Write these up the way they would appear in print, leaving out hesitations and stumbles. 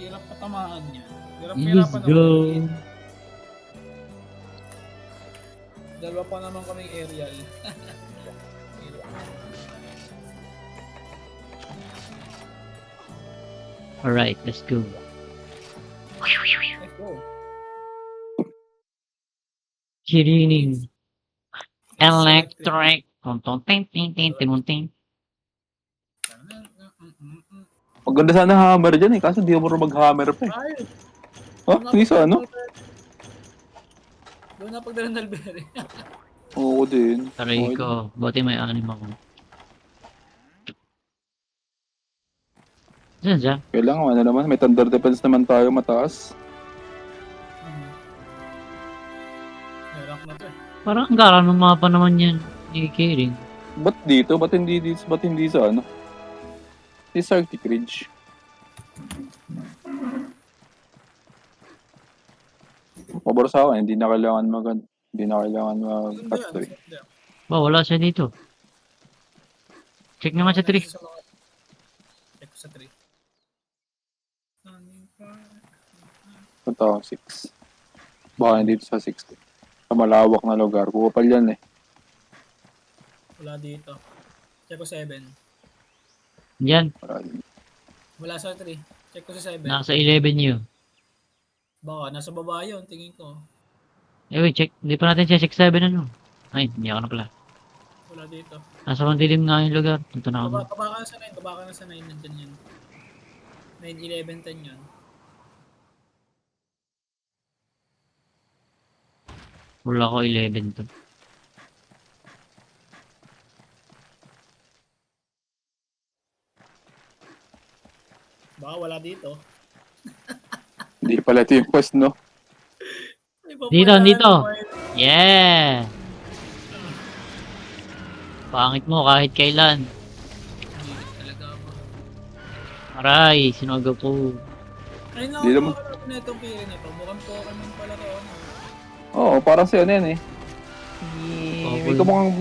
Hirap patamaan niya. Let's Hirap-hirapan ako go. nalagyan. Dalawa pa naman kaming aerial. Alright, let's go. Let's go. Kirining. Electric. Tontong ting ting ting ting. Maganda sana hammer dyan eh, kaso di mo rin mag-hammer pa eh. Ay! Oh, hindi sa ano? Doon na pagdala ng Alberry. Oo din. Aray Okay. ko. Buti may anim ako. Diyan siya. Kailangan ano naman, may thunder defense naman tayo mataas. Hirap na to eh. Parang ang gara ng mapa naman yan. Hindi kidding. Ba't dito? Ba't hindi sa ano? Sa Arctic Ridge. Pabor sa akin, hindi na kailangan mag-cut to eh. Ba, wala siya dito. Check naman sa tree. Check ko sa tree. Punta ako 6. Baka dito sa 6. Sa malawak na lugar. Kupal yan eh. Wala dito. Check ko 7. Yan. Wala sa tree. Check ko sa 7. Nasa 11 yun. Baka nasa baba yun, tingin ko. Eh, wait, check. Hindi pa natin siya 6-7 ano. Ay, hindi ako na pala. Wala dito. Nasa mandilim nga yung lugar. Punta na ako. Baba ka na sa 9. Baba ka na sa 9. Nandyan yun. 9, 11, 10 yun. Wala ko 11 to. Baka wala dito. Hindi pala ito yung quest, no? Dito, dito. Yeah! Pangit mo kahit kailan. Hindi talaga ako. Aray, sinuga po. Ay Hindi naman. naman na itong kiri na to. Mukhang Pokemon pala to. Oo, parang siya yan eh.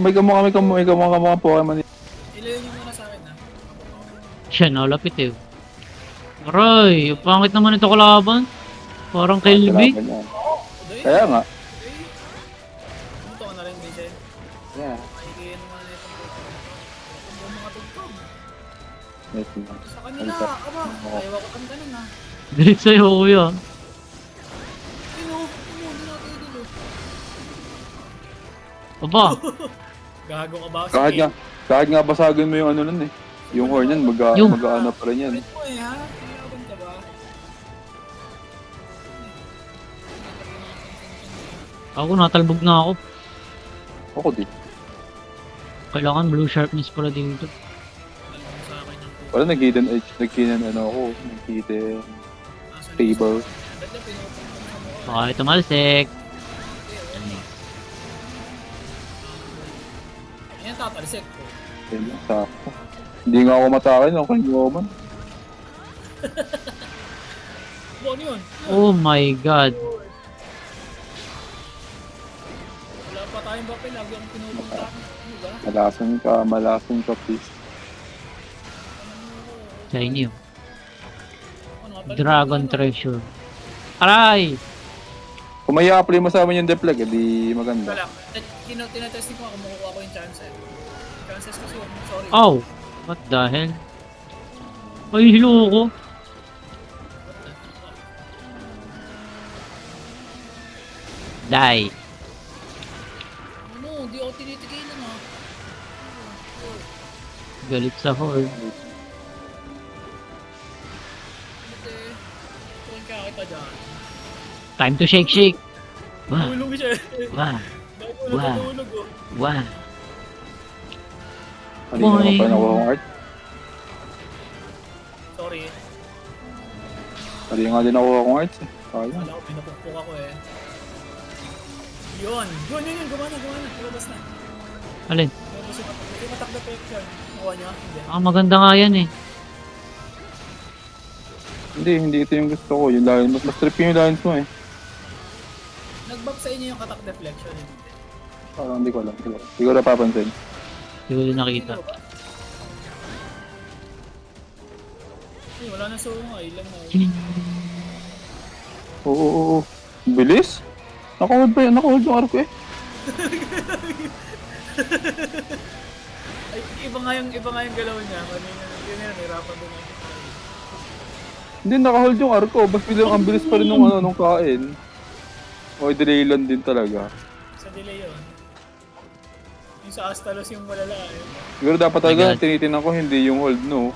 May kamukha Pokemon. Ilayo niyo muna sa akin ha. Siya, nalapit eh. Aray, pangit naman ito kalaban. Parang Kelby. Kaya nga. Dito ka na rin, Vincent. Yeah. Makikiin naman na itong Pokemon. Kung mo mga tugtog. Yes, Sa kanila, aba. Ayaw ako kang ganun ha. Galit sa'yo, kuya. Hindi natin dito. Aba, Gago ka ba? Kahit nga basagin mo yung ano nun eh. Yung horn yan, mag-ano pa rin yan. Wait mo eh ha? Kailangan ka ba? ako natalbog na ako. Ako din. Kailangan blue sharpness pala dito. Alam mo sa akin yung Wala nag-hidden edge, nag-hidden table. Ba't na pinupunta mo sa mukha? Baka tumalsik. Ayan tatalisik ko. Ayun lang, sakto. Hindi nga ako matakin, okay naman. Ano yun? Oh my god. Wala pa tayong bakit. Lagi akong pinupunta. Ano ba? Malason ka, please. Sa inyo. Ano nga pala? Dragon treasure. Aray! Kung may apply mo sa amin yung deflect, edi maganda. Wala. Tinatesting ko kung makukuha ko yung chances. Chances kasi yun. Sorry. Oh! What the hell? Ay, hilo ko. Die. Ano? Di ako tinitigilan ha. Galit sa horde. Buti. Tuwan kaya kita dyan. Time to shake shake. Wah, Tulog siya eh. wah, Dahil ko Wow. natutulog oh. wah. Kanina Boy. ka pa nakuha kong art. Sorry. Kanina nga din nakuha kong art. Sayang. Wala ko, pinapukpuk ako eh. Yun! Yun! Gumana! Lumabas na. Alin? Lumabas yung matak na picture. Nakuha niya? Hindi. Ah, maganda nga yan eh. Hindi ito yung gusto ko. Yung line, mas trip yung lines mo eh. Nag-buff sa inyo yung attack deflection. Hindi. Parang hindi ko alam. Hindi ko napapansin. Hindi ko din nakita. Ay, wala na sungay. Ilan na. Oo, oo, oo. Bilis? Naka-hold ba yan? Naka-hold yung arko eh. Ay, iba nga yung galaw niya. Kanina, yun yun, hirapan din ako. Hindi, naka-hold yung arko. Bas bilang ang bilis pa rin nung ano, nung kain. O, delay lang din talaga. Sa delay yun. Yung sa Astalos yung malala eh. Siguro dapat talaga God. tinitingnan ko hindi yung hold, no?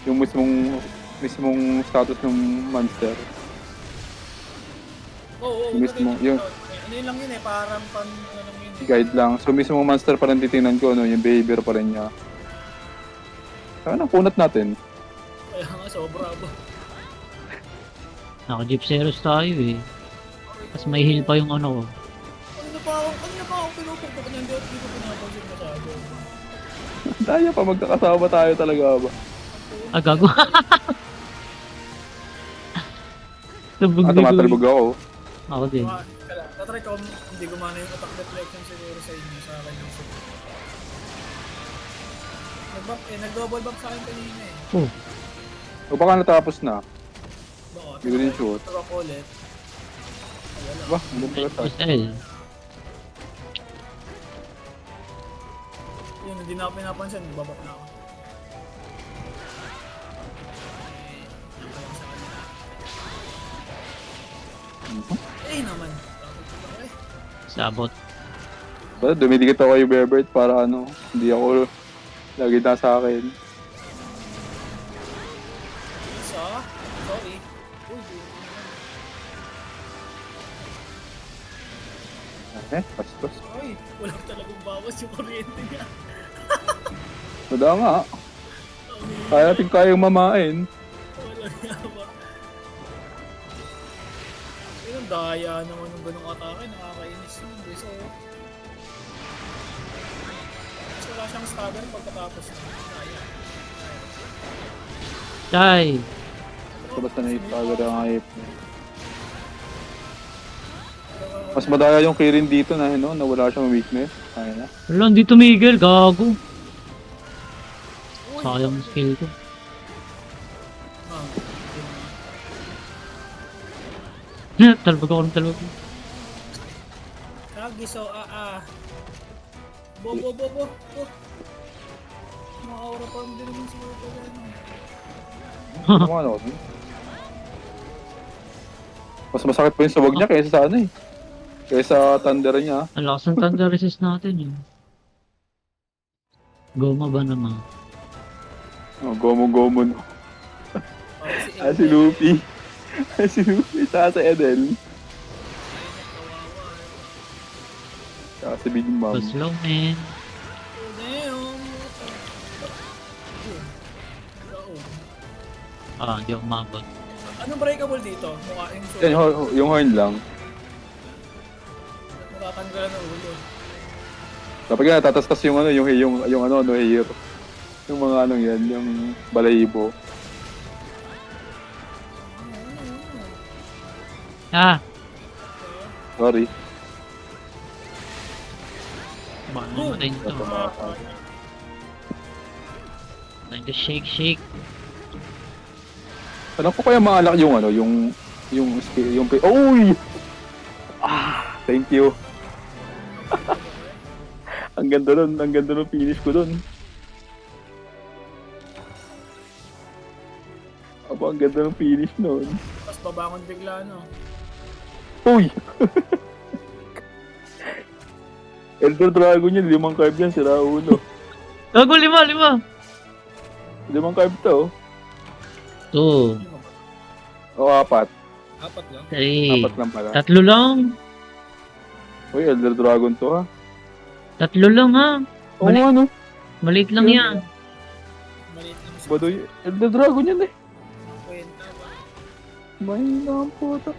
Yung mismong status ng monster. Oo, Mismo, yun. Ano yun lang yun eh, parang ano lang yun eh. Guide lang. So, mismong monster pa rin titingnan ko, no? Yung behavior pa rin niya. Saan ang punat natin? Kaya nga, sobra ba. Naka-Gypseros tayo eh. Tapos may heal pa yung ano ko. Kanina pa ako pinupukpok niya, hindi ko pinapansin masyado. Daya pa, magkakasama tayo talaga ba? Ah, gago. Sabog Ah, na tumatalbog ako. Ako din. Tatry ko hindi gumana yung attack deflection siguro sa inyo, sa akin yung siguro. Nag-double bump sa akin kanina eh. Oh, O baka natapos na. Baka, Hindi ko din shoot. Ito ako ulit. Ay, wala. Ba, hindi pala tayo. SL. Yun, hindi na ako pinapansin, babak na ako. Eh naman. Sabot. Basta dumidikit ako kay Berbert para ano, hindi ako lagi nasa akin. Isa? Sorry. Uy, Pastos. ay, wala talagang bawas yung kuryente niya. Wala nga. Kaya natin kayang mamain. Wala nga ba? Yun ang daya naman ng ganong atake, nakakainis yun. So, wala siyang stagger pagkatapos na. Daya. Chay! So basta naipagod ang hype. Mas madaya yung Kirin dito na, no, na wala siyang weakness. Kaya na. Wala, hindi tumigil. Gago. Sayang yung skill ko. Ah, Talbog ako ng talbog. Kagi, so, Bo. Makaura pa din naman siguro ko yan. Ano ano? Mas masakit pa yung sawag niya kaysa sa ano eh. Kaysa thunder niya. Ang lakas ng thunder resist natin yun. Goma ba naman? Oh, gomo-gomo no. Parang Si Luffy. Si Luffy. Saka sa Edel. Saka si Big Mom. Go slow, man. Ah, hindi ako mabot. Anong breakable dito? Mukha yung sword. Yan, yung horn lang. Matatanggalan ng ulo. Kapag nga tatastas yung ano, yung ano, no, hair. Yung mga ano yan, yung balahibo. Ah! Sorry. Baka namatay nito. Time to shake. Alam ko kaya maalak yung ano, yung Uy! Ah, thank you. ang ganda nun finish ko dun. Aba, ang ganda ng finish nun. Tapos babangon bigla, no? Uy! Elder Dragon yun, 5 carb yan, sira ulo. Gago, 5. 5 carb to. 2, O 4. 4 lang. 3, 4 lang pala. 3 lang. Uy, Elder Dragon to ha. 3 lang ha. Oo ano. Maliit lang yan. Maliit lang sa Badoy, Elder Dragon yan eh. kwenta ba? May ang puta.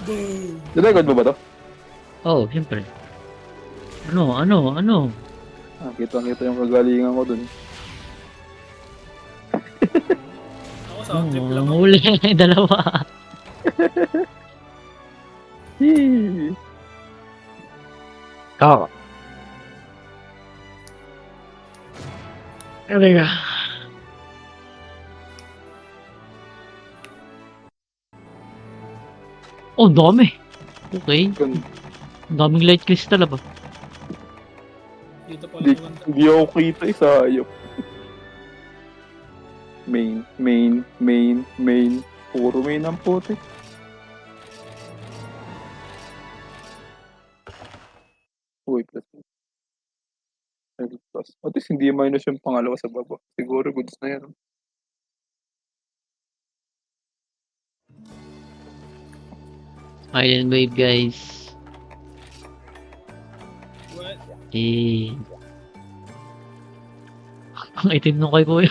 Boom! Nirecord mo ba to? Oh, siyempre. Ano? Ah, kita yung kagalingan ko dun. Ako sound trip lang. Oh, huli. 2. Hee. Kaka. Talaga. Oh, ang dami. Okay. Ganda. Ang daming light crystal ba? Dito pa Hindi, lang banda. hindi ako kita isa hayop. Main. Puro main ang puti. Uy, plus. Plus. At least hindi minus yung pangalawa sa baba. Siguro goods na yan. Iron Wave, guys. What? Eh. Ang itim nung kay kuya.